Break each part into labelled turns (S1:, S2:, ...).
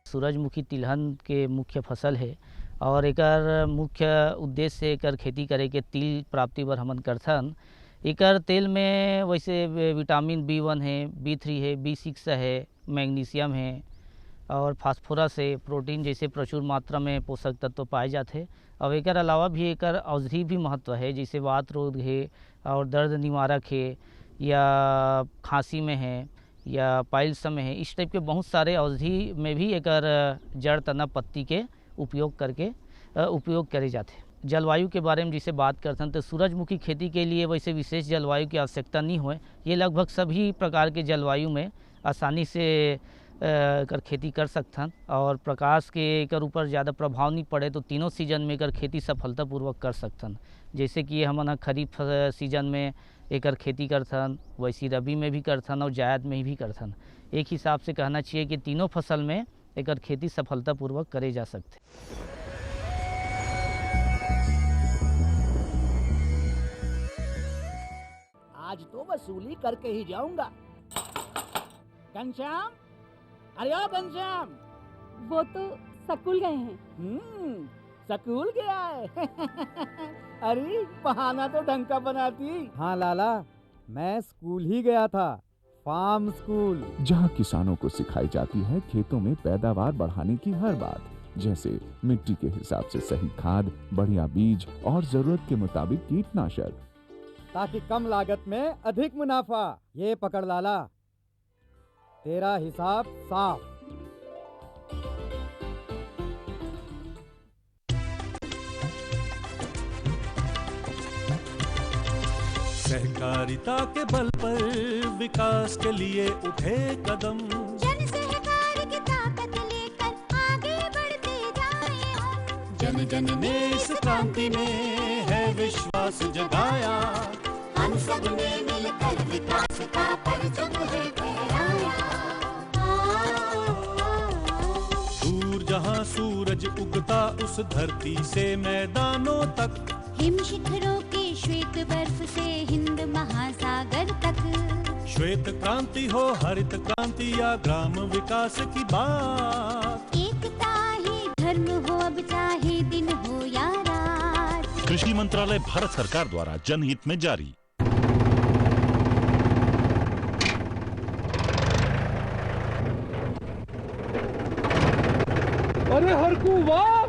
S1: सूरजमुखी तिलहन के मुख्य फसल है और एकर मुख्य उद्देश्य एकर खेती करे के तिल प्राप्ति बर हमन करथन। एकर तेल में वैसे विटामिन B1 है, B3 है, B6 है, मैग्नीशियम है और फास्फोरस है, प्रोटीन जैसे प्रचुर मात्रा में पोषक तत्व पाए जाते। और एकर अलावा भी एकर औषधि भी महत्व है, जैसे वात रोग है और दर्द निवारक है या खांसी में है या पाइल्स में है। इस टाइप के बहुत सारे औषधि में भी एकर जड़ तना पत्ती के उपयोग करे जाते हैं। जलवायु के बारे में जिसे बात करते हैं तो सूरजमुखी खेती के लिए वैसे विशेष जलवायु की आवश्यकता नहीं है। ये लगभग सभी प्रकार के जलवायु में आसानी से कर खेती कर सकथन और प्रकाश के एकर ऊपर ज़्यादा प्रभाव नहीं पड़े तो तीनों सीजन में एकर खेती सफलतापूर्वक कर सकथन। जैसे कि हमन खरीफ सीजन में एकर खेती करथन, वैसी रबी में भी करथन और जायद में भी करथन। एक हिसाब से कहना चाहिए कि तीनों फसल में एकर खेती सफलतापूर्वक करे जा सकते।
S2: आज तो वसूली करके ही जाऊंगा। घनश्याम, अरे ओ घनश्याम।
S3: वो तो स्कूल गए हैं।
S2: स्कूल गया है। अरे बहाना तो ढंग का बनाती।
S4: हाँ लाला, मैं स्कूल ही गया था, फार्म स्कूल,
S5: जहाँ किसानों को सिखाई जाती है खेतों में पैदावार बढ़ाने की हर बात, जैसे मिट्टी के हिसाब से सही खाद, बढ़िया बीज और जरूरत के मुताबिक कीटनाशक,
S4: ताकि कम लागत में अधिक मुनाफा। ये पकड़ लाला, तेरा हिसाब साफ।
S6: सहकारिता के बल पर विकास के लिए उठे कदम,
S7: जन सहकार की ताकत लेकर आगे बढ़ते जाएं हम।
S6: जन जन ने इस क्रांति में है विश्वास जगाया,
S7: हम सब ने मिलकर विकास का परचम है फहराया।
S6: दूर जहां सूरज उगता उस धरती से मैदानों तक,
S7: हिम शिखरों की श्वेत बर्फ से हिंद महासागर तक।
S6: श्वेत क्रांति हो हरित क्रांति या ग्राम विकास की बात,
S7: एकता ही धर्म हो अब चाहे दिन हो या रात।
S8: कृषि मंत्रालय भारत सरकार द्वारा जनहित में जारी।
S9: अरे हरकू वाह,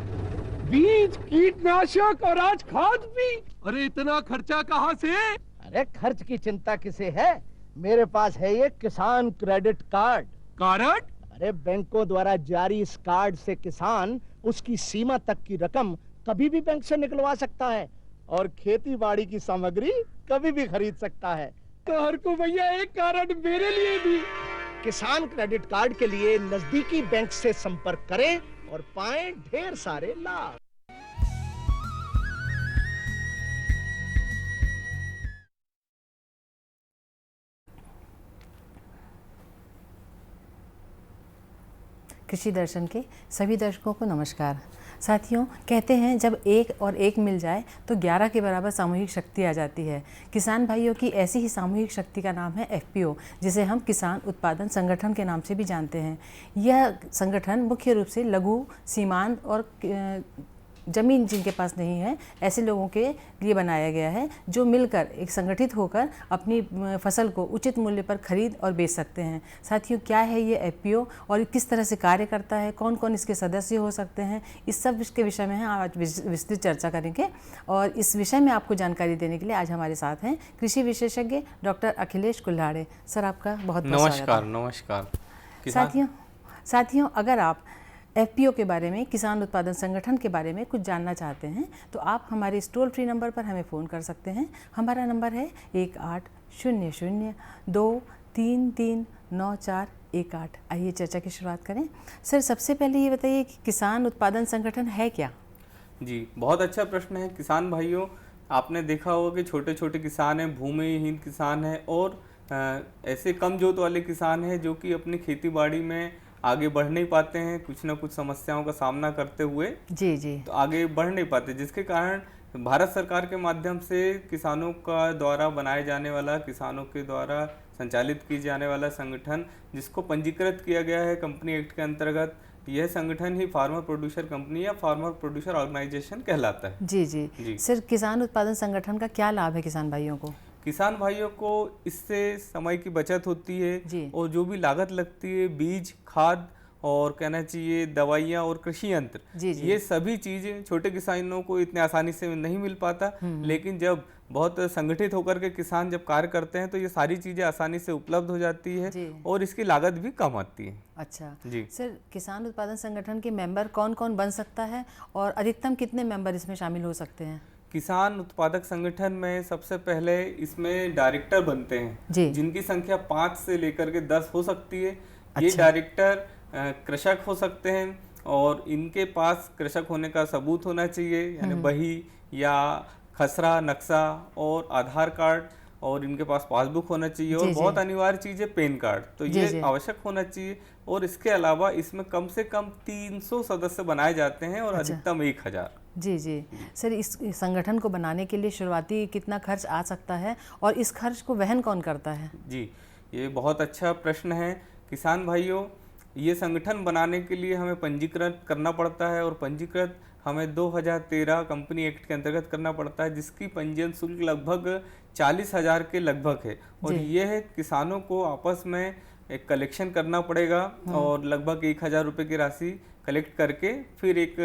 S9: बीज, कीटनाशक और आज खाद भी। अरे इतना खर्चा कहाँ से?
S2: अरे खर्च की चिंता किसे है, मेरे पास है ये किसान क्रेडिट कार्ड।
S9: कार्ड?
S2: अरे बैंकों द्वारा जारी इस कार्ड से किसान उसकी सीमा तक की रकम कभी भी बैंक से निकलवा सकता है और खेती बाड़ी की सामग्री कभी भी खरीद सकता है।
S9: तो हरकू भैया एक कार्ड मेरे लिए भी।
S2: किसान क्रेडिट कार्ड के लिए नजदीकी बैंक से संपर्क करें और पाएं ढेर सारे लाभ।
S10: कृषि दर्शन के सभी दर्शकों को नमस्कार। साथियों, कहते हैं जब एक और एक मिल जाए तो 11 के बराबर सामूहिक शक्ति आ जाती है। किसान भाइयों की ऐसी ही सामूहिक शक्ति का नाम है FPO, जिसे हम किसान उत्पादन संगठन के नाम से भी जानते हैं। यह संगठन मुख्य रूप से लघु, सीमांत और ज़मीन जिनके पास नहीं है ऐसे लोगों के लिए बनाया गया है, जो मिलकर एक संगठित होकर अपनी फसल को उचित मूल्य पर खरीद और बेच सकते हैं। साथियों, क्या है ये FPO और किस तरह से कार्य करता है, कौन कौन इसके सदस्य हो सकते हैं, इस सब के विषय में आज विस्तृत चर्चा करेंगे। और इस विषय में आपको जानकारी देने के लिए आज हमारे साथ हैं कृषि विशेषज्ञ डॉक्टर अखिलेश कुल्हाड़े। सर, आपका बहुत बहुत स्वागत है।
S11: नमस्कार।
S10: साथियों, अगर आप FPO के बारे में, किसान उत्पादन संगठन के बारे में कुछ जानना चाहते हैं तो आप हमारे इस टोल फ्री नंबर पर हमें फ़ोन कर सकते हैं। हमारा नंबर है 1800-233-9418। आइए चर्चा की शुरुआत करें। सर, सबसे पहले ये बताइए कि किसान उत्पादन संगठन है क्या?
S11: जी, बहुत अच्छा प्रश्न है। किसान भाइयों, आपने देखा होगा कि छोटे छोटे किसान हैं, भूमिहीन किसान हैं और ऐसे कम जोत वाले किसान हैं जो कि अपनी खेती बाड़ी में आगे बढ़ नहीं पाते हैं, कुछ ना कुछ समस्याओं का सामना करते हुए तो आगे बढ़ नहीं पाते, जिसके कारण भारत सरकार के माध्यम से किसानों का द्वारा बनाए जाने वाला, किसानों के द्वारा संचालित की जाने वाला संगठन, जिसको पंजीकृत किया गया है कंपनी एक्ट के अंतर्गत, यह संगठन ही फार्मर प्रोड्यूसर कंपनी या फार्मर प्रोड्यूसर ऑर्गेनाइजेशन कहलाता है।
S10: जी। सर, किसान उत्पादन संगठन का क्या लाभ है किसान भाइयों को?
S11: किसान भाइयों को इससे समय की बचत होती है और जो भी लागत लगती है, बीज, खाद और कहना चाहिए दवाइयाँ और कृषि यंत्र, ये सभी चीज़ें छोटे किसानों को इतने आसानी से नहीं मिल पाता, लेकिन जब बहुत संगठित होकर के किसान जब कार्य करते हैं तो ये सारी चीज़ें आसानी से उपलब्ध हो जाती है और इसकी लागत भी कम आती है।
S10: अच्छा
S11: जी
S10: सर, किसान उत्पादन संगठन के मेंबर कौन कौन बन सकता है और अधिकतम कितने मेंबर इसमें शामिल हो सकते हैं?
S11: किसान उत्पादक संगठन में सबसे पहले इसमें डायरेक्टर बनते हैं जिनकी संख्या 5 से लेकर के 10 हो सकती है। ये डायरेक्टर कृषक हो सकते हैं और इनके पास कृषक होने का सबूत होना चाहिए, यानी बही या खसरा, नक्शा और आधार कार्ड, और इनके पास पासबुक होना चाहिए और बहुत अनिवार्य चीज़ है पैन कार्ड, तो ये आवश्यक होना चाहिए। और इसके अलावा इसमें कम से कम 300 सदस्य बनाए जाते हैं और अधिकतम 1000।
S10: जी सर, इस संगठन को बनाने के लिए शुरुआती कितना खर्च आ सकता है और इस खर्च को वहन कौन करता है?
S11: जी, ये बहुत अच्छा प्रश्न है। किसान भाइयों, ये संगठन बनाने के लिए हमें पंजीकृत करना पड़ता है और पंजीकृत हमें 2013 कंपनी एक्ट के अंतर्गत करना पड़ता है, जिसकी पंजीयन शुल्क लगभग 40,000 के लगभग है। और यह किसानों को आपस में एक कलेक्शन करना पड़ेगा और लगभग 1,000 रुपये की राशि कलेक्ट करके फिर एक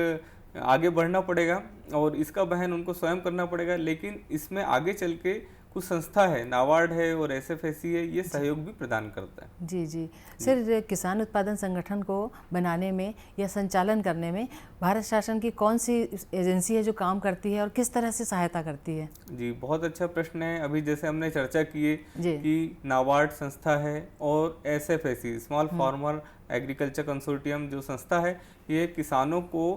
S11: आगे बढ़ना पड़ेगा और इसका वहन उनको स्वयं करना पड़ेगा। लेकिन इसमें आगे चल के कुछ संस्था है, नाबार्ड है और SFSC है, ये सहयोग भी प्रदान करता है।
S10: जी सर, किसान उत्पादन संगठन को बनाने में या संचालन करने में भारत शासन की कौन सी एजेंसी है जो काम करती है और किस तरह से सहायता करती है? जी,
S11: बहुत अच्छा प्रश्न है। अभी जैसे हमने चर्चा की कि नाबार्ड संस्था है और SFSC small farmer agriculture consortium जो संस्था है, ये किसानों को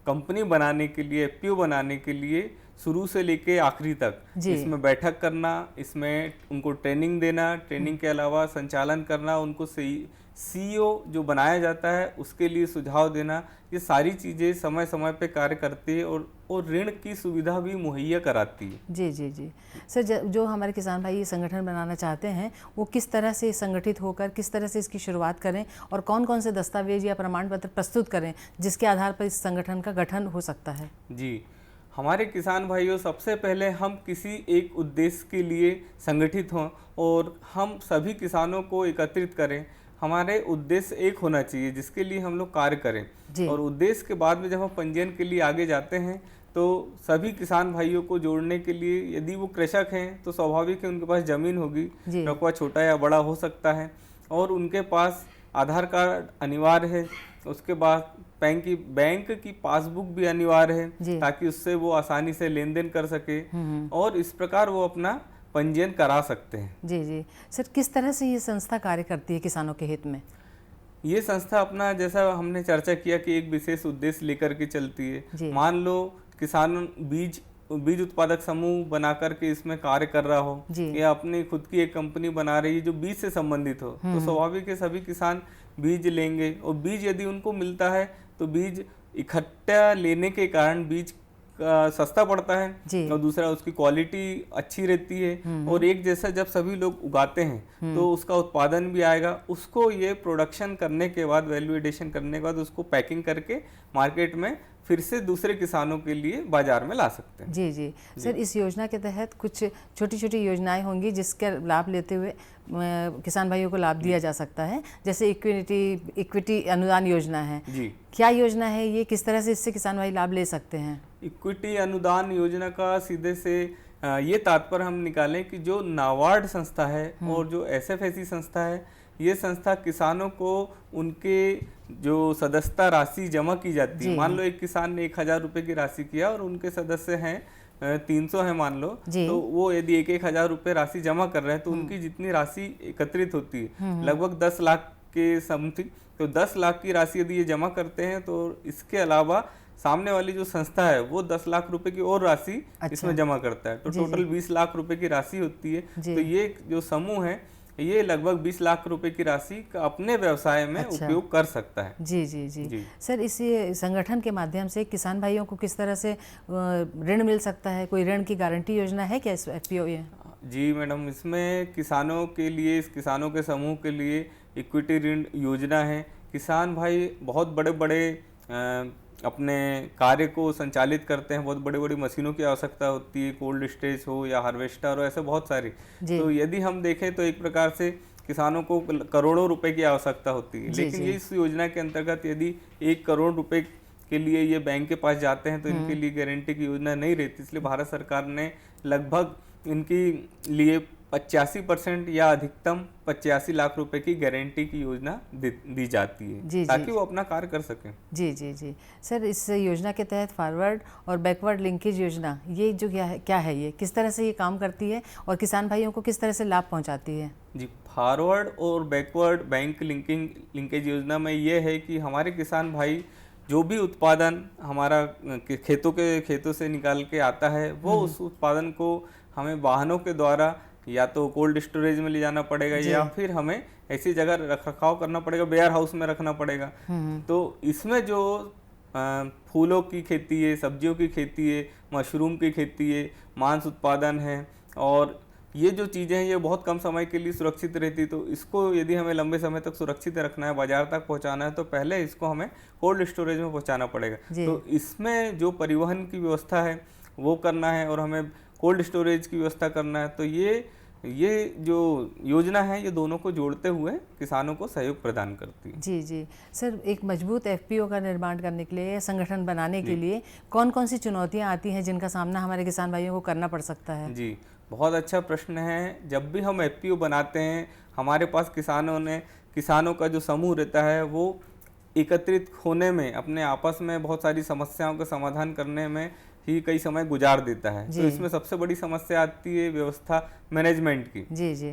S11: कंपनी बनाने के लिए, FPO बनाने के लिए शुरू से लेके आखिरी तक इसमें बैठक करना, इसमें उनको ट्रेनिंग देना, ट्रेनिंग के अलावा संचालन करना, उनको CEO जो बनाया जाता है उसके लिए सुझाव देना, ये सारी चीज़ें समय समय पे कार्य करती है और ऋण की सुविधा भी मुहैया कराती है।
S10: जी सर, जो हमारे किसान भाई ये संगठन बनाना चाहते हैं वो किस तरह से संगठित होकर किस तरह से इसकी शुरुआत करें और कौन कौन से दस्तावेज या प्रमाण पत्र प्रस्तुत करें जिसके आधार पर इस संगठन का गठन हो सकता है?
S11: जी, हमारे किसान भाइयों, सबसे पहले हम किसी एक उद्देश्य के लिए संगठित हों और हम सभी किसानों को एकत्रित करें। हमारे उद्देश्य एक होना चाहिए जिसके लिए हम लोग कार्य करें और उद्देश्य के बाद में जब हम पंजीयन के लिए आगे जाते हैं तो सभी किसान भाइयों को जोड़ने के लिए, यदि वो कृषक हैं तो स्वाभाविक है उनके पास ज़मीन होगी, रकबा छोटा या बड़ा हो सकता है, और उनके पास आधार कार्ड अनिवार्य है। उसके बाद बैंक की पासबुक भी अनिवार्य है ताकि उससे वो आसानी से लेन देन कर सके और इस प्रकार वो अपना पंजीयन करा सकते हैं।
S10: जी सर, किस तरह से ये संस्था कार्य करती है किसानों के हित में?
S11: ये संस्था अपना, जैसा हमने चर्चा किया कि एक विशेष उद्देश्य लेकर के चलती है। मान लो किसान बीज उत्पादक समूह बना करके इसमें कार्य कर रहा हो या अपनी खुद की एक कंपनी बना रही है जो बीज से संबंधित हो, तो स्वाभाविक है सभी किसान बीज लेंगे और बीज यदि उनको मिलता है तो बीज इकट्ठा लेने के कारण बीज सस्ता पड़ता है और दूसरा उसकी क्वालिटी अच्छी रहती है और एक जैसा जब सभी लोग उगाते हैं तो उसका उत्पादन भी आएगा। उसको ये प्रोडक्शन करने के बाद, वैल्यू एडिशन करने के बाद उसको पैकिंग करके मार्केट में फिर से दूसरे किसानों के लिए बाजार में ला सकते हैं।
S10: जी सर, इस योजना के तहत कुछ छोटी छोटी योजनाएं होंगी जिसका लाभ लेते हुए किसान भाइयों को लाभ दिया जा सकता है, जैसे इक्विटी अनुदान योजना है। क्या योजना है ये, किस तरह से इससे किसान भाई लाभ ले सकते हैं?
S11: इक्विटी अनुदान योजना का सीधे से ये तात्पर्य हम निकालें कि जो नाबार्ड संस्था है और जो SFSC संस्था है, ये संस्था किसानों को उनके जो सदस्यता राशि जमा की जाती है, मान लो एक किसान ने 1,000 रुपये की राशि किया और उनके सदस्य हैं 300 है मान लो, तो वो यदि 1,000 रुपये राशि जमा कर रहे हैं तो उनकी जितनी राशि एकत्रित होती है लगभग 10 लाख के समथिंग, तो 10 लाख की राशि यदि ये जमा करते हैं तो इसके अलावा सामने वाली जो संस्था है वो 10 लाख रुपए की और राशि इसमें जमा करता है, तो टोटल 20 लाख रुपए की राशि होती है। तो ये जो समूह है ये लगभग 20 लाख रुपए की राशि का अपने व्यवसाय में उपयोग कर सकता है।
S10: जी सर, इस संगठन के माध्यम से किसान भाइयों को किस तरह से ऋण मिल सकता है? कोई ऋण की गारंटी योजना है क्या इस FPO?
S11: जी मैडम, इसमें किसानों के लिए, इस किसानों के समूह के लिए इक्विटी ऋण योजना है। किसान भाई बहुत बड़े बड़े अपने कार्य को संचालित करते हैं, बहुत बड़ी बड़ी मशीनों की आवश्यकता होती है, कोल्ड स्टोरेज हो या हार्वेस्टर हो, ऐसे बहुत सारी। तो यदि हम देखें तो एक प्रकार से किसानों को करोड़ों रुपए की आवश्यकता होती है, लेकिन ये इस योजना के अंतर्गत यदि 1 करोड़ रुपए के लिए ये बैंक के पास जाते हैं तो इनके लिए गारंटी की योजना नहीं रहती। इसलिए भारत सरकार ने लगभग इनके लिए 85% या अधिकतम 85 लाख रुपए की गारंटी की योजना दी जाती है, ताकि वो अपना कार्य कर सकें।
S10: जी जी जी सर, इस योजना के तहत फॉरवर्ड और बैकवर्ड लिंकेज योजना, ये जो क्या है ये किस तरह से ये काम करती है और किसान भाइयों को किस तरह से लाभ पहुंचाती है?
S11: जी, फॉरवर्ड और बैकवर्ड बैंक लिंकेज योजना में ये है कि हमारे किसान भाई जो भी उत्पादन हमारा खेतों से निकाल के आता है, वो उस उत्पादन को हमें वाहनों के द्वारा या तो कोल्ड स्टोरेज में ले जाना पड़ेगा या फिर हमें ऐसी जगह रख रखाव करना पड़ेगा, वेयर हाउस में रखना पड़ेगा। तो इसमें जो फूलों की खेती है, सब्जियों की खेती है, मशरूम की खेती है, मांस उत्पादन है, और ये जो चीज़ें हैं ये बहुत कम समय के लिए सुरक्षित रहती। तो इसको यदि हमें लंबे समय तक सुरक्षित रखना है, बाजार तक पहुंचाना है, तो पहले इसको हमें कोल्ड स्टोरेज में पहुंचाना पड़ेगा। तो इसमें जो परिवहन की व्यवस्था है वो करना है और हमें कोल्ड स्टोरेज की व्यवस्था करना है। तो ये जो योजना है ये दोनों को जोड़ते हुए किसानों को सहयोग प्रदान करती है।
S10: जी जी सर, एक मजबूत एफपीओ का निर्माण करने के लिए, संगठन बनाने के लिए कौन कौन सी चुनौतियां आती हैं जिनका सामना हमारे किसान भाइयों को करना पड़ सकता है?
S11: जी, बहुत अच्छा प्रश्न है। जब भी हम एफपीओ बनाते हैं, हमारे पास किसानों का जो समूह रहता है वो एकत्रित होने में, अपने आपस में बहुत सारी समस्याओं का समाधान करने में ही कई समय गुजार देता है। तो इसमें सबसे बड़ी समस्या आती है व्यवस्था मैनेजमेंट की,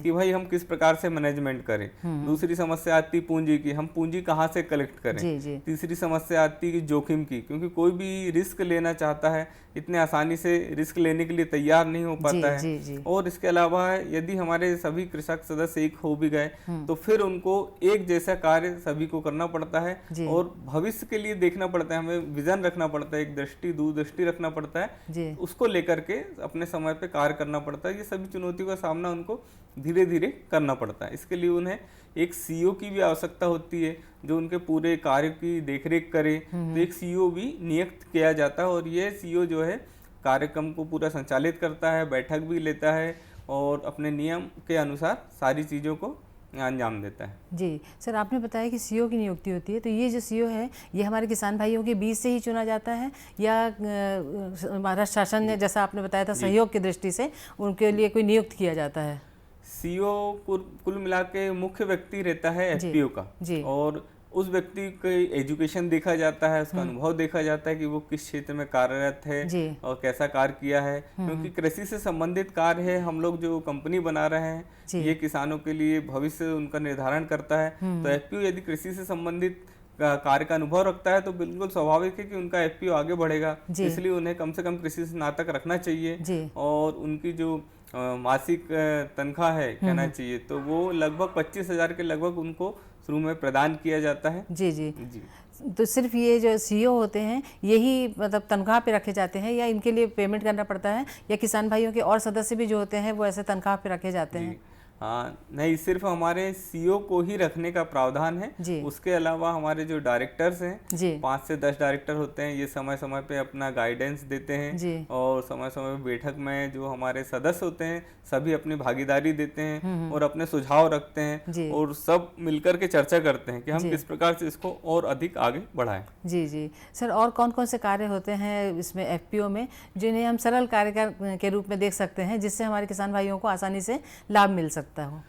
S11: कि भाई हम किस प्रकार से मैनेजमेंट करें। दूसरी समस्या आती है पूंजी की, हम पूंजी कहाँ से कलेक्ट करें। तीसरी समस्या आती है जोखिम की, क्योंकि कोई भी रिस्क लेना चाहता है इतने आसानी से रिस्क लेने के लिए तैयार नहीं हो पाता है। और इसके अलावा यदि हमारे सभी कृषक सदस्य एक हो भी गए तो फिर उनको एक जैसा कार्य सभी को करना पड़ता है और भविष्य के लिए देखना पड़ता है, हमें विजन रखना पड़ता है, एक दूरदृष्टि रखना पड़ता है, उसको लेकर के अपने समय पे कार्य करना पड़ता है। ये सभी चुनौतियों का सामना उनको धीरे धीरे करना पड़ता है। इसके लिए उन्हें एक सीईओ की भी आवश्यकता होती है जो उनके पूरे कार्य की देखरेख करे। तो एक सीईओ भी नियुक्त किया जाता है और ये सीईओ जो है कार्यक्रम को पूरा संचालित करता है, बैठक भी लेता है और अपने नियम के अनुसार सारी चीज़ों को अंजाम देता है।
S10: जी सर, आपने बताया कि सीईओ की नियुक्ति होती है, तो ये जो सीईओ है ये हमारे किसान भाइयों के बीच से ही चुना जाता है या महाराष्ट्र शासन ने, जैसा आपने बताया था, सहयोग की दृष्टि से उनके लिए कोई नियुक्त किया जाता है?
S11: सीईओ कुल मिला के मुख्य व्यक्ति रहता है एफपीओ का, और उस व्यक्ति का एजुकेशन देखा जाता है, उसका अनुभव देखा जाता है कि वो किस क्षेत्र में कार्यरत है और कैसा कार्य किया है। क्योंकि कृषि से संबंधित कार्य है, हम लोग जो कंपनी बना रहे हैं ये किसानों के लिए भविष्य उनका निर्धारण करता है। तो एफपीओ यदि कृषि से संबंधित कार्य का अनुभव रखता है तो बिल्कुल स्वाभाविक है कि उनका एफपीओ आगे बढ़ेगा। इसलिए उन्हें कम से कम कृषि से स्नातक रखना चाहिए और उनकी जो मासिक तनख्वाह है कहना चाहिए तो वो लगभग 25,000 के लगभग उनको शुरू में प्रदान किया जाता है।
S10: जी। तो सिर्फ ये जो सीईओ होते हैं यही मतलब तनख्वाह पे रखे जाते हैं या इनके लिए पेमेंट करना पड़ता है, या किसान भाइयों के और सदस्य भी जो होते हैं वो ऐसे तनख्वाह पे रखे जाते हैं?
S11: हाँ, नहीं, सिर्फ हमारे सीईओ को ही रखने का प्रावधान है। उसके अलावा हमारे जो डायरेक्टर्स हैं 5 से 10 डायरेक्टर होते हैं, ये समय समय पे अपना गाइडेंस देते हैं और समय समय पे बैठक में जो हमारे सदस्य होते हैं सभी अपनी भागीदारी देते हैं और अपने सुझाव रखते हैं और सब मिलकर के चर्चा करते हैं कि हम किस प्रकार से इसको और अधिक आगे बढ़ाएं।
S10: जी सर, और कौन कौन से कार्य होते हैं इसमें एफपीओ में जिन्हें हम सरल कार्य के रूप में देख सकते हैं जिससे हमारे किसान भाइयों को आसानी से लाभ मिल सकता हो?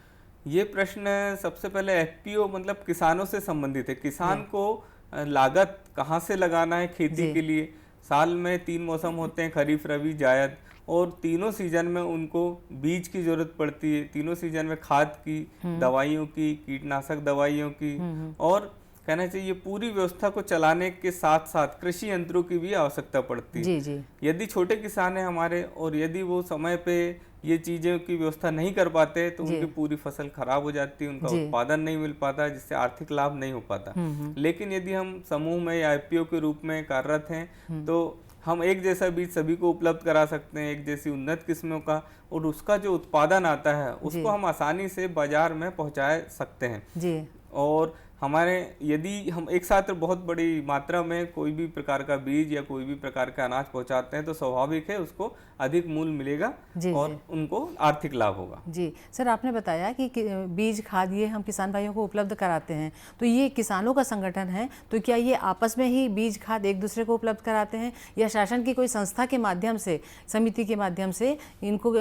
S11: ये प्रश्न सबसे पहले एफपीओ मतलब किसानों से संबंधित है। किसान को लागत कहाँ से लगाना है खेती के लिए। साल में 3 मौसम होते हैं, खरीफ, रबी, जायद, और तीनों सीजन में उनको बीज की जरूरत पड़ती है। तीनों सीजन में खाद की, दवाइयों की, कीटनाशक दवाइयों की, और कहना चाहिए पूरी व्यवस्था को चलाने के साथ साथ कृषि यंत्रों की भी आवश्यकता पड़ती है। यदि छोटे किसान हैं हमारे और यदि वो समय पे ये चीज़ों की व्यवस्था नहीं कर पाते तो उनकी पूरी फसल खराब हो जाती है, उनका उत्पादन नहीं मिल पाता, जिससे आर्थिक लाभ नहीं हो पाता। लेकिन यदि हम समूह में या आईपीओ के रूप में कार्यरत हैं तो हम एक जैसा बीज सभी को उपलब्ध करा सकते हैं, एक जैसी उन्नत किस्मों का, और उसका जो उत्पादन आता है उसको हम आसानी से बाजार में पहुंचा सकते हैं
S10: जी।
S11: और हमारे यदि हम एक साथ बहुत बड़ी मात्रा में कोई भी प्रकार का बीज या कोई भी प्रकार का अनाज पहुंचाते हैं तो स्वाभाविक है उसको अधिक मूल्य मिलेगा और उनको आर्थिक लाभ होगा।
S10: जी सर, आपने बताया कि बीज खाद ये हम किसान भाइयों को उपलब्ध कराते हैं, तो ये किसानों का संगठन है, तो क्या ये आपस में ही बीज खाद एक दूसरे को उपलब्ध कराते हैं या शासन की कोई संस्था के माध्यम से, समिति के माध्यम से इनको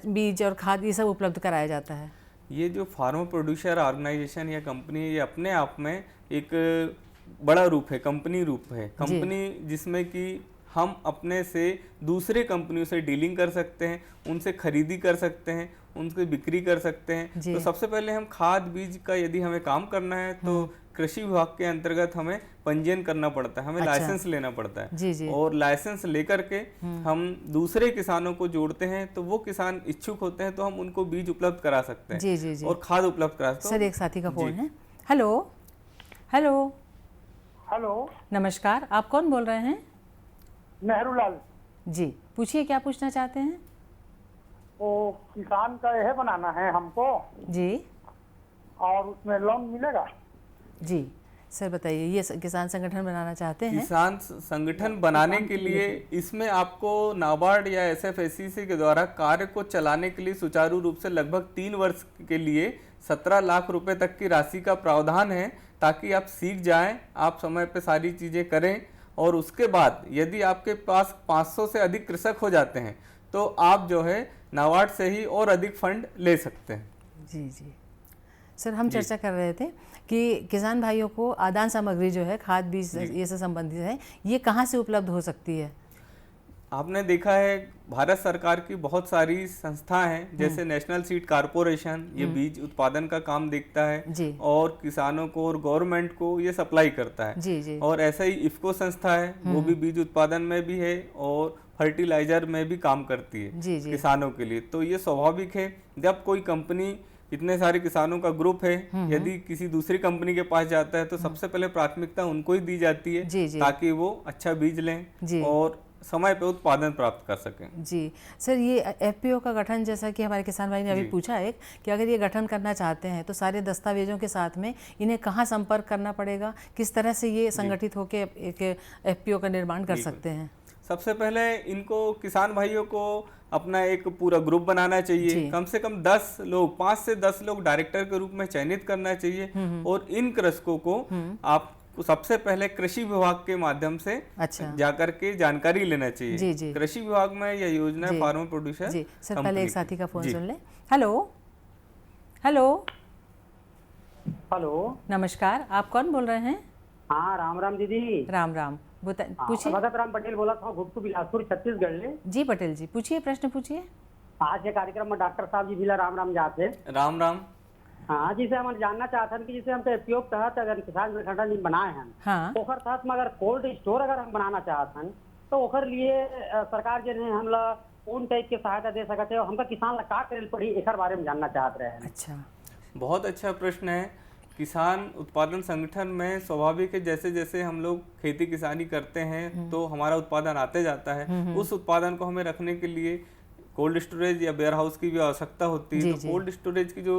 S10: बीज और खाद ये सब उपलब्ध कराया जाता है?
S11: ये जो फार्मर प्रोड्यूसर ऑर्गेनाइजेशन या कंपनी है, ये अपने आप में एक बड़ा रूप है, कंपनी रूप है, कंपनी जिसमें कि हम अपने से दूसरे कंपनियों से डीलिंग कर सकते हैं, उनसे खरीदी कर सकते हैं, उनसे बिक्री कर सकते हैं। तो सबसे पहले हम खाद बीज का यदि हमें काम करना है तो कृषि विभाग के अंतर्गत हमें पंजीयन करना पड़ता है, हमें लाइसेंस लेना पड़ता है और लाइसेंस लेकर के हम दूसरे किसानों को जोड़ते हैं, तो वो किसान इच्छुक होते हैं तो हम उनको बीज उपलब्ध करा सकते हैं और खाद उपलब्ध करा सकते हैं।
S10: सर, एक साथी का फोन है। हेलो हेलो
S12: हेलो,
S10: नमस्कार, आप कौन बोल रहे हैं?
S12: नेहरूलाल
S10: जी, पूछिए क्या पूछना चाहते हैं?
S12: वो किसान का यह बनाना है हमको
S10: जी,
S12: और उसमें लोन मिलेगा?
S10: जी सर बताइए, ये किसान संगठन बनाना चाहते हैं?
S11: किसान संगठन बनाने के लिए इसमें आपको नाबार्ड या SFACC के द्वारा कार्य को चलाने के लिए सुचारू रूप से लगभग 3 वर्ष के लिए 17 लाख रुपए तक की राशि का प्रावधान है, ताकि आप सीख जाएं, आप समय पे सारी चीजें करें और उसके बाद यदि आपके पास 500 से अधिक कृषक हो जाते हैं तो आप जो है नाबार्ड से ही और अधिक फंड ले सकते हैं।
S10: जी जी सर, हम चर्चा कर रहे थे कि किसान भाइयों को आदान सामग्री जो है खाद बीज ये से संबंधित है, ये कहाँ से उपलब्ध हो सकती है?
S11: आपने देखा है भारत सरकार की बहुत सारी संस्थाएं हैं, जैसे नेशनल सीड कारपोरेशन, ये बीज उत्पादन का काम देखता है और किसानों को और गवर्नमेंट को ये सप्लाई करता है। और ऐसा ही इफ्को संस्था है, वो भी बीज उत्पादन में भी है और फर्टिलाइजर में भी काम करती है किसानों के लिए। तो ये स्वाभाविक है, जब कोई कंपनी, इतने सारे किसानों का ग्रुप है, यदि किसी दूसरी कंपनी के पास जाता है तो सबसे पहले प्राथमिकता उनको ही दी जाती है, ताकि वो अच्छा बीज लें और समय पे उत्पादन प्राप्त कर सकें।
S10: जी सर, ये FPO का गठन, जैसा कि हमारे किसान भाई ने अभी पूछा एक, कि अगर ये गठन करना चाहते हैं तो सारे दस्तावेजों के साथ में इन्हें कहाँ संपर्क करना पड़ेगा, किस तरह से ये संगठित होकर एक FPO का निर्माण कर सकते हैं?
S11: सबसे पहले इनको किसान भाइयों को अपना एक पूरा ग्रुप बनाना चाहिए, कम से कम 10 लोग, 5 से 10 लोग डायरेक्टर के रूप में चयनित करना चाहिए और इन कृषकों को आप सबसे पहले कृषि विभाग के माध्यम से जाकर के जानकारी लेना चाहिए। कृषि विभाग में यह योजना है फार्मर प्रोड्यूसर।
S10: जी सर, पहले एक साथी का फोन सुन ले। हेलो हेलो
S12: हेलो,
S10: नमस्कार, आप कौन बोल रहे हैं?
S12: हाँ, राम राम दीदी।
S10: राम राम, पूछिए।
S12: भगत राम पटेल बोला था, घुटकू बिलासपुर छत्तीसगढ़ ले।
S10: जी पटेल जी, पूछिए, प्रश्न पूछिए।
S12: आज के कार्यक्रम में डॉक्टर साहब जी भी राम राम जाते।
S11: राम राम।
S12: हाँ, जिसे हम जानना चाहते हैं कि जिसे हम उपयोग तहत अगर किसान संगठन बनाए हैं, तो ओकर तहत में अगर कोल्ड स्टोर अगर हम बनाना चाहते हैं तो ओकर लिए सरकार जो है हमला कौन टाइप के सहायता दे सकते हैं, हमका किसान ला का करे पड़ी, एक बारे में जानना चाहते रहे हैं।
S10: अच्छा,
S11: बहुत अच्छा प्रश्न है। किसान उत्पादन संगठन में स्वाभाविक है, जैसे जैसे हम लोग खेती किसानी करते हैं तो हमारा उत्पादन आते जाता है, उस उत्पादन को हमें रखने के लिए कोल्ड स्टोरेज या वेयर हाउस की भी आवश्यकता होती है। तो कोल्ड स्टोरेज की जो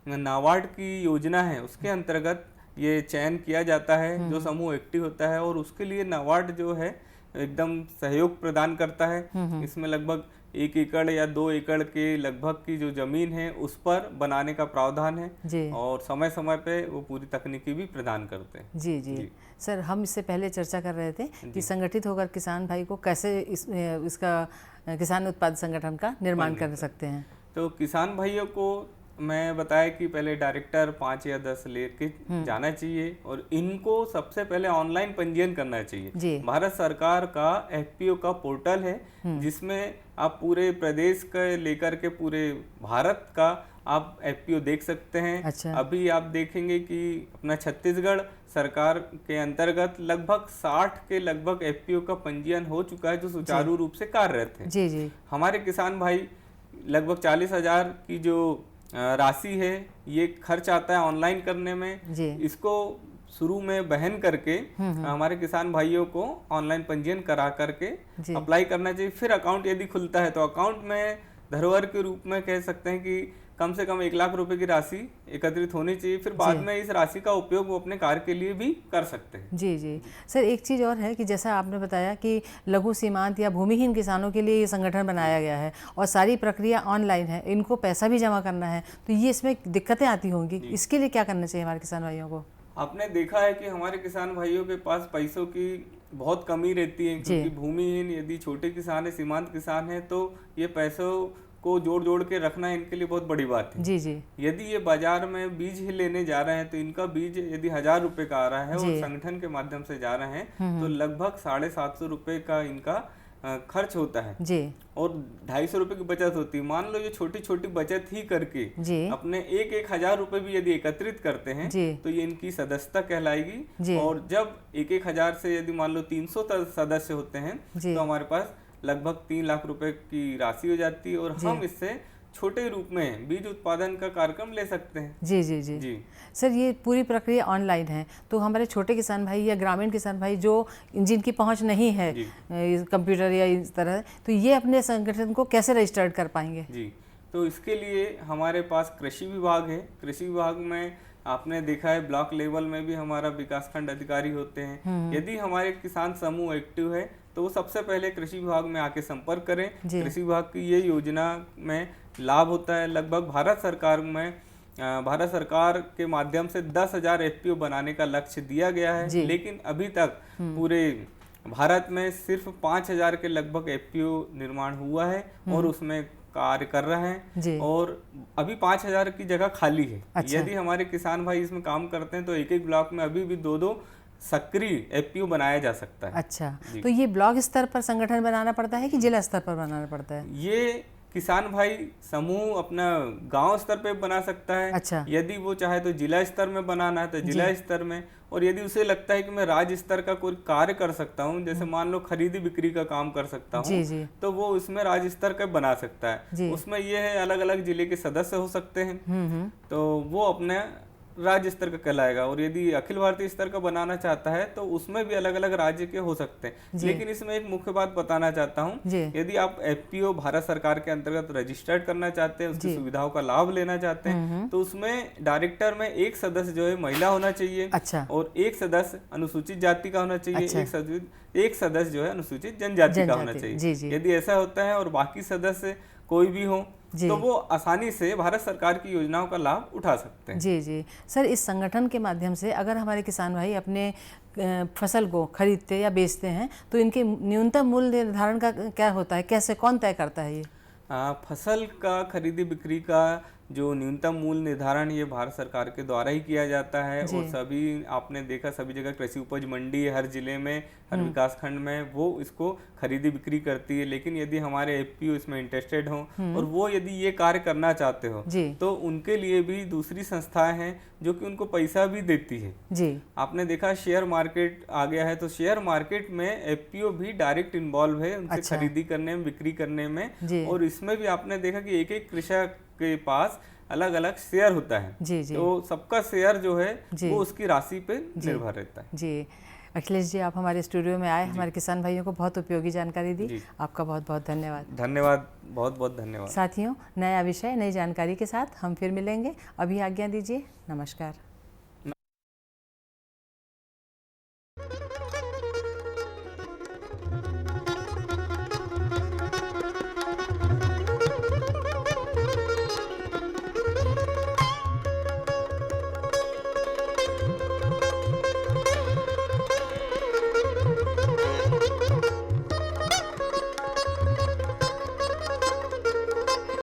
S11: नाबार्ड की योजना है उसके अंतर्गत ये चयन किया जाता है, जो समूह एक्टिव होता है और उसके लिए नाबार्ड जो है एकदम सहयोग प्रदान करता है। इसमें लगभग 1 एकड़ या 2 एकड़ के लगभग की जो जमीन है उस पर बनाने का प्रावधान है और समय समय पे वो पूरी तकनीकी भी प्रदान करते हैं।
S10: जी सर, हम इससे पहले चर्चा कर रहे थे कि संगठित होकर किसान भाई को कैसे इसका किसान उत्पाद संगठन का निर्माण कर सकते हैं।
S11: तो किसान भाइयों को मैं बताया कि पहले डायरेक्टर 5 या 10 लेके जाना चाहिए और इनको सबसे पहले ऑनलाइन पंजीयन करना चाहिए। भारत सरकार का FPO का पोर्टल है, जिसमें आप पूरे प्रदेश का लेकर के पूरे भारत का आप FPO देख सकते हैं। अभी आप देखेंगे कि अपना छत्तीसगढ़ सरकार के अंतर्गत लगभग 60 के लगभग FPO का पंजीयन हो चुका है, जो सुचारू रूप से कार्यरत है। हमारे किसान भाई लगभग 40,000 की जो राशि है ये खर्च आता है ऑनलाइन करने में। इसको शुरू में बहन करके हमारे किसान भाइयों को ऑनलाइन पंजीयन करा करके अप्लाई करना चाहिए। फिर अकाउंट यदि खुलता है तो अकाउंट में धरोहर के रूप में कह सकते हैं कि कम से कम 1 लाख रुपए की राशि एकत्रित होनी चाहिए, फिर बाद में इस राशि का उपयोग वो अपने कार्य के लिए भी कर सकते हैं।
S10: जी जी सर, एक चीज़ और है कि जैसा आपने बताया कि लघु सीमांत या भूमिहीन किसानों के लिए ये संगठन बनाया गया है और सारी प्रक्रिया ऑनलाइन है, इनको पैसा भी जमा करना है, तो ये इसमें दिक्कतें आती होंगी, इसके लिए क्या करना चाहिए हमारे किसान भाइयों को?
S11: आपने देखा है कि हमारे किसान भाइयों के पास पैसों की बहुत कमी रहती है, क्योंकि भूमिहीन यदि छोटे किसान है, सीमांत किसान है, तो ये पैसों को जोड़ के रखना इनके लिए बहुत बड़ी बात है।
S10: जी जी।
S11: यदि ये बाजार में बीज ही लेने जा रहे हैं तो इनका बीज यदि 1000 रुपए का आ रहा है और संगठन के माध्यम से जा रहे हैं तो लगभग 750 रुपए का इनका खर्च होता है
S10: जी,
S11: और 250 रुपए की बचत होती है। मान लो ये छोटी छोटी बचत ही करके अपने 1,000 रुपए भी यदि एकत्रित करते हैं तो ये इनकी सदस्यता कहलाएगी, और जब 1,000 से यदि मान लो 300 सदस्य होते हैं तो हमारे पास लगभग 3 लाख रुपए की राशि हो जाती है, और हम इससे छोटे रूप में बीज उत्पादन का कार्यक्रम ले सकते हैं।
S10: जी जी जी जी सर, ये पूरी प्रक्रिया ऑनलाइन है, तो हमारे छोटे किसान भाई या ग्रामीण किसान भाई जो जिनकी पहुंच नहीं है कंप्यूटर या इस तरह, तो ये अपने संगठन को कैसे रजिस्टर्ड कर पाएंगे?
S11: जी, तो इसके लिए हमारे पास कृषि विभाग है। कृषि विभाग में आपने देखा है ब्लॉक लेवल में भी हमारा विकासखंड अधिकारी होते हैं। यदि हमारे किसान समूह एक्टिव है तो वो सबसे पहले कृषि विभाग में आके संपर्क करें। कृषि विभाग की ये योजना में लाभ होता है। लगभग भारत सरकार के माध्यम से 10,000 FPO बनाने का लक्ष्य दिया गया है, लेकिन अभी तक पूरे भारत में सिर्फ 5,000 के लगभग FPO निर्माण हुआ है और उसमें कार्य कर रहे हैं, और अभी 5,000 की जगह खाली है। यदि हमारे किसान भाई इसमें काम करते हैं तो एक एक ब्लॉक में अभी भी 2-2 सक्रिय FPO बनाया जा सकता है।
S10: अच्छा, तो ये ब्लॉक स्तर पर संगठन बनाना पड़ता है कि जिला स्तर पर बनाना पड़ता है?
S11: ये किसान भाई समूह अपना गांव स्तर पे बना सकता है।
S10: अच्छा।
S11: यदि वो चाहे तो जिला स्तर में बनाना है तो जिला स्तर में, और यदि उसे लगता है कि मैं राज्य स्तर का कोई कार्य कर सकता हूँ, जैसे मान लो खरीदी बिक्री का काम कर सकता हूँ, तो वो उसमें राज्य स्तर का बना सकता है। उसमें ये है अलग अलग जिले के सदस्य हो सकते हैं, तो वो अपने राज्य स्तर का कहलाएगा। और यदि अखिल भारतीय स्तर का बनाना चाहता है तो उसमें भी अलग अलग राज्य के हो सकते हैं। लेकिन इसमें एक मुख्य बात बताना चाहता हूँ, यदि आप FPO भारत सरकार के अंतर्गत रजिस्टर्ड करना चाहते हैं, उसकी सुविधाओं का लाभ लेना चाहते हैं, तो उसमें डायरेक्टर में एक सदस्य जो है महिला होना चाहिए।
S10: अच्छा।
S11: और एक सदस्य अनुसूचित जाति का होना चाहिए। अच्छा। एक सदस्य जो है अनुसूचित जनजाति का होना चाहिए। यदि ऐसा होता है और बाकी सदस्य कोई भी हो तो वो आसानी से भारत सरकार की योजनाओं का लाभ उठा सकते हैं।
S10: जी जी सर, इस संगठन के माध्यम से अगर हमारे किसान भाई अपने फसल को खरीदते या बेचते हैं तो इनके न्यूनतम मूल्य निर्धारण का क्या होता है, कैसे कौन तय करता है ये?
S11: फसल का खरीदी बिक्री का जो न्यूनतम मूल्य निर्धारण ये भारत सरकार के द्वारा ही किया जाता है, और सभी आपने देखा सभी जगह कृषि उपज मंडी है, हर जिले में हर विकास खंड में वो इसको खरीदी बिक्री करती है। लेकिन यदि हमारे FPO इसमें इंटरेस्टेड हो और वो यदि ये कार्य करना चाहते हो तो उनके लिए भी दूसरी संस्थाएं हैं जो कि उनको पैसा भी देती है। आपने देखा शेयर मार्केट आ गया है, तो शेयर मार्केट में FPO भी डायरेक्ट इन्वॉल्व है उनसे खरीदी करने में, बिक्री करने में। और इसमें भी आपने देखा कि एक एक कृषक के पास अलग अलग शेयर होता है। तो सबका शेयर जो है वो उसकी राशि पे निर्भर रहता है।
S10: जी अखिलेश जी, आप हमारे स्टूडियो में आए, हमारे किसान भाइयों को बहुत उपयोगी जानकारी दी, आपका बहुत बहुत धन्यवाद।
S11: धन्यवाद, बहुत बहुत धन्यवाद।
S10: साथियों, नया विषय नई जानकारी के साथ हम फिर मिलेंगे। अभी आज्ञा दीजिए, नमस्कार।